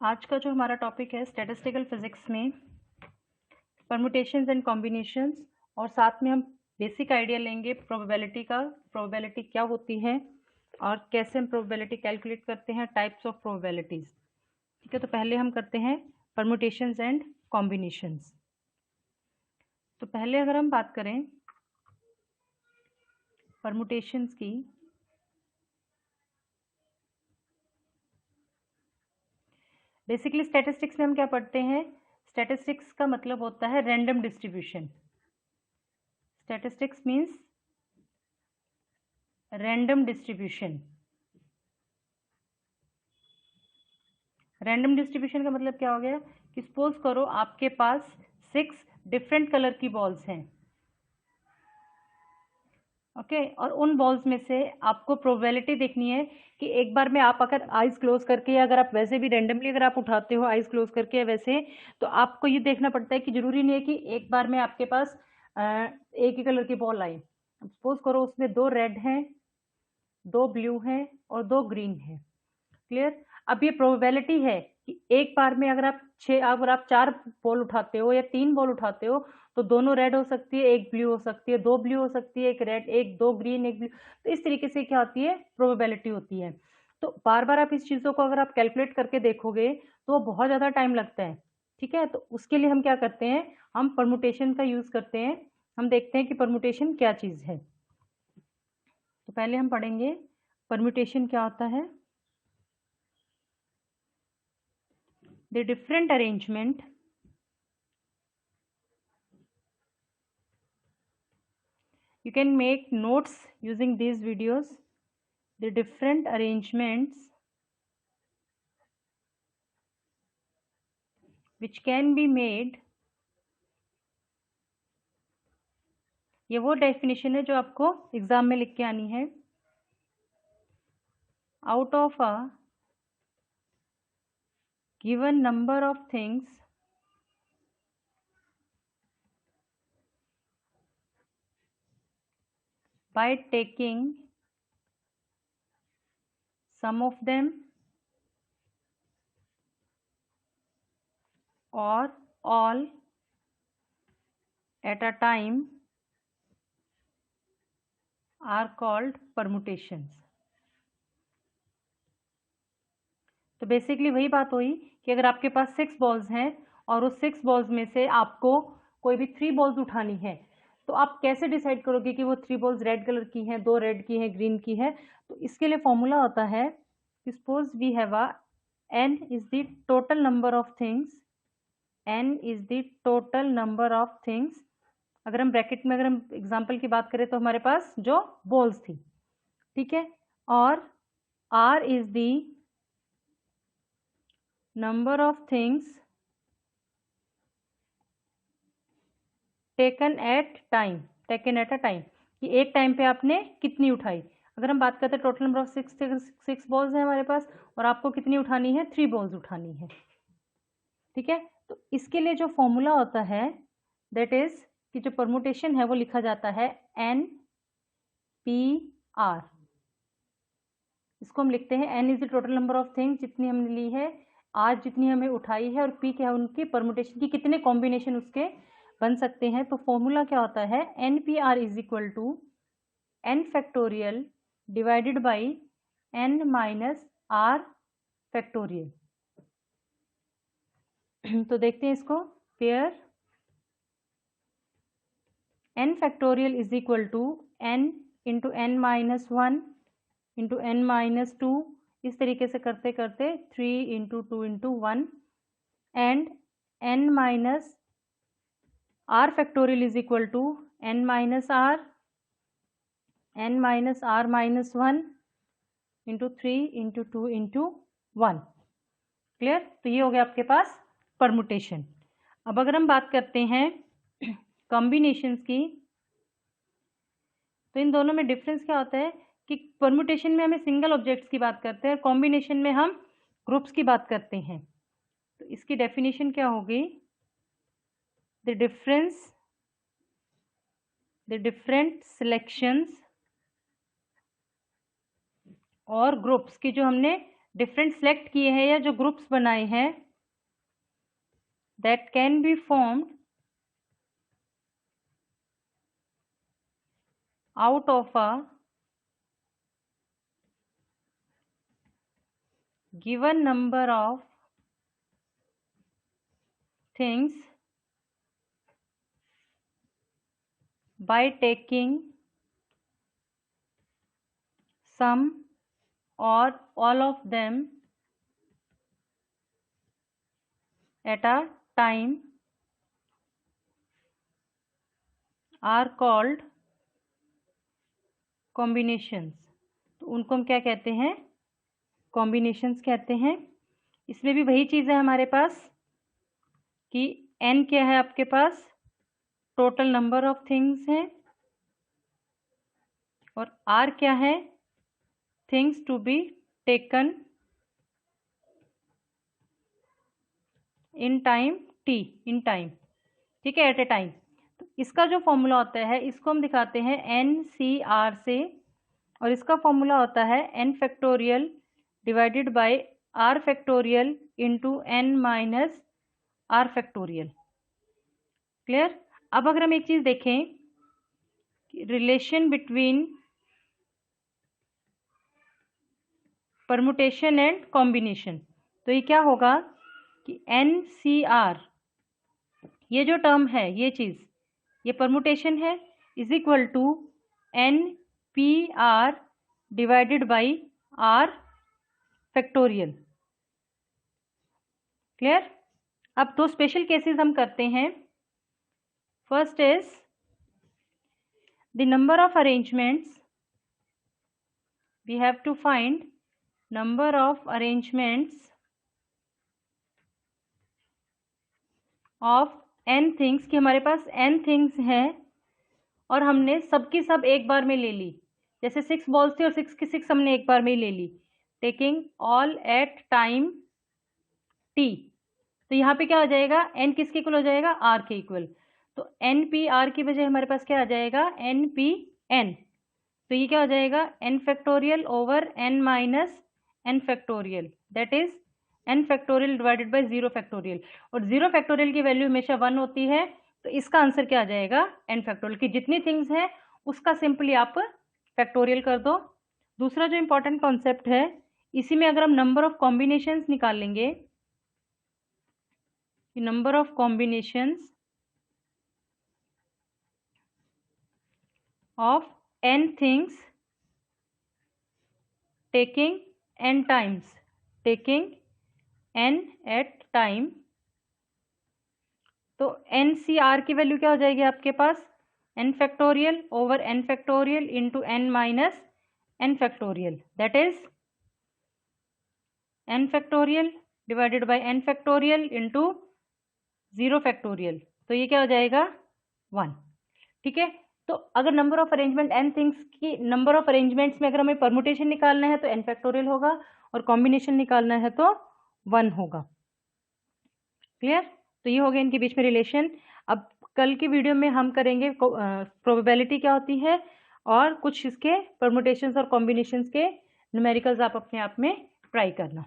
आज का जो हमारा टॉपिक है स्टैटिस्टिकल फिजिक्स में परम्यूटेशंस एंड कॉम्बिनेशंस, और साथ में हम बेसिक आइडिया लेंगे प्रोबेबिलिटी का, प्रोबेबिलिटी क्या होती है और कैसे हम प्रोबेबिलिटी कैलकुलेट करते हैं, टाइप्स ऑफ प्रोबेबिलिटीज। ठीक है, तो पहले हम करते हैं परम्यूटेशंस एंड कॉम्बिनेशंस। तो पहले अगर हम बात करें परम्यूटेशंस की, बेसिकली स्टैटिस्टिक्स में हम क्या पढ़ते हैं, स्टैटिस्टिक्स का मतलब होता है random distribution. Statistics means random distribution. Random distribution का मतलब क्या हो गया कि सपोज करो आपके पास 6 डिफरेंट कलर की बॉल्स हैं, ओके और उन बॉल्स में से आपको प्रोबेबिलिटी देखनी है कि एक बार में आप अगर आइज क्लोज करके, या अगर आप वैसे भी रैंडमली अगर आप उठाते हो आइज क्लोज करके या वैसे, तो आपको ये देखना पड़ता है कि जरूरी नहीं है कि एक बार में आपके पास एक ही कलर की बॉल आए। सपोज करो उसमें 2 रेड हैं, 2 ब्लू हैं और 2 ग्रीन हैं। क्लियर। अब ये प्रोबेबिलिटी है कि एक बार में अगर आप 4 बॉल उठाते हो या 3 बॉल उठाते हो तो दोनों रेड हो सकती है, एक ब्लू हो सकती है, 2 ब्लू हो सकती है, एक रेड, एक 2 ग्रीन, एक ब्लू। तो इस तरीके से क्या होती है, प्रोबेबिलिटी होती है। तो बार बार आप इस चीज़ों को अगर आप कैलकुलेट करके देखोगे तो बहुत ज़्यादा टाइम लगता है। ठीक है, तो उसके लिए हम क्या करते हैं, हम परमुटेशन का यूज़ करते हैं। हम देखते हैं कि परमुटेशन क्या चीज़ है। तो पहले हम पढ़ेंगे परम्यूटेशन क्या होता है। The different arrangement you can make notes using these videos. The different arrangements which can be made, ये वो डेफिनेशन है जो आपको एग्जाम में लिख के आनी है। Out of a given number of things by taking some of them or all at a time are called permutations. तो बेसिकली वही बात हुई कि अगर आपके पास 6 बॉल्स हैं और उस 6 बॉल्स में से आपको कोई भी 3 बॉल्स उठानी है, तो आप कैसे डिसाइड करोगे कि वो 3 बॉल्स रेड कलर की हैं, 2 रेड की हैं, ग्रीन की है। तो इसके लिए फॉर्मूला होता है, suppose we have a n is the total number of things, n is the total number of things. अगर हम ब्रैकेट में, अगर हम एग्जाम्पल की बात करें तो हमारे पास जो बॉल्स थी, ठीक है, और r is the number of things taken at time, taken at a time, कि एक टाइम पे आपने कितनी उठाई। अगर हम बात करते हैं टोटल नंबर ऑफ 6 बॉल्स हैं हमारे पास और आपको कितनी उठानी है, 3 बॉल्स उठानी है। ठीक है, तो इसके लिए जो फॉर्मूला होता है दैट इज कि जो परमुटेशन है वो लिखा जाता है एन पी आर। इसको हम लिखते हैं N is the total number of things जितनी हमने ली है, आज जितनी हमें उठाई है, और पी क्या है, उनकी परमुटेशन की कितने कॉम्बिनेशन उसके बन सकते हैं। तो फॉर्मूला क्या होता है, N P R is equal to N factorial divided by N minus R factorial. तो देखते हैं इसको, pair N factorial is equal to N into N minus 1 into N minus 2, इस तरीके से करते करते 3 into 2 into 1 and N minus R factorial is equal to N minus R minus 1 into 3 into 2 into 1। Clear. तो ये हो गया आपके पास परमुटेशन। अब अगर हम बात करते हैं कॉम्बिनेशंस की, तो इन दोनों में डिफरेंस क्या होता है कि परमुटेशन में हमें सिंगल ऑब्जेक्ट्स की बात करते हैं और कॉम्बिनेशन में हम ग्रुप्स की बात करते हैं। तो इसकी डेफिनेशन क्या होगी, द डिफरेंट सिलेक्शंस और ग्रुप्स की जो हमने डिफरेंट सेलेक्ट किए हैं या जो ग्रुप्स बनाए हैं, that can be formed out of a given number of things by taking some or all of them at a time are called combinations। तो उनको हम क्या कहते हैं? कॉम्बिनेशंस कहते हैं। इसमें भी वही चीज़ है हमारे पास कि n क्या है आपके पास, टोटल नंबर ऑफ थिंग्स है, और r क्या है, things to be taken in time t, in time, ठीक है, एट ए टाइम। तो इसका जो फॉर्मूला होता है इसको हम दिखाते हैं NCR से, और इसका फॉर्मूला होता है n factorial divided by r factorial into n minus r factorial. Clear? अब अगर हम एक चीज देखें, relation between permutation and combination, तो ये क्या होगा कि NCR, ये जो टर्म है, ये चीज, ये परमुटेशन है, is equal to NPR divided by R factorial. Clear? अब दो स्पेशल केसेस हम करते हैं। First is the number of arrangements, we have to find number of arrangements of n things, कि हमारे पास n थिंग्स हैं और हमने सबकी सब एक बार में ले ली। जैसे 6 बॉल्स थी और 6 की 6 हमने एक बार में ही ले ली, taking all at time t। तो यहाँ पे क्या हो जाएगा, n किसके इक्वल हो जाएगा, r के इक्वल। तो NPR की बजाय हमारे पास क्या आ जाएगा, NPN। तो ये क्या हो जाएगा, n factorial over n minus n factorial, that is n factorial divided by 0 factorial. और 0 फैक्टोरियल की वैल्यू हमेशा 1 होती है, तो इसका आंसर क्या आ जाएगा, n फैक्टोरियल। की जितनी थिंग्स हैं उसका सिंपली आप फैक्टोरियल कर दो। दूसरा जो इंपॉर्टेंट कॉन्सेप्ट है, इसी में अगर हम नंबर ऑफ कॉम्बिनेशंस निकाल लेंगे, number of combinations of n things taking n times, taking n at time, तो NCR की वैल्यू क्या हो जाएगी आपके पास, n factorial over n factorial into n minus n factorial, that is n factorial divided by n factorial into 0 factorial. तो ये क्या हो जाएगा, 1। ठीक है? तो अगर number of arrangement n things की, नंबर ऑफ अरेंजमेंट्स में अगर हमें परमुटेशन निकालना है तो n फैक्टोरियल होगा, और कॉम्बिनेशन निकालना है तो 1 होगा। क्लियर? तो ये हो गया इनके बीच में रिलेशन। अब कल की वीडियो में हम करेंगे प्रोबेबिलिटी क्या होती है, और कुछ इसके परमुटेशंस और कॉम्बिनेशंस के न्यूमेरिकल्स आप अपने आप में ट्राई करना।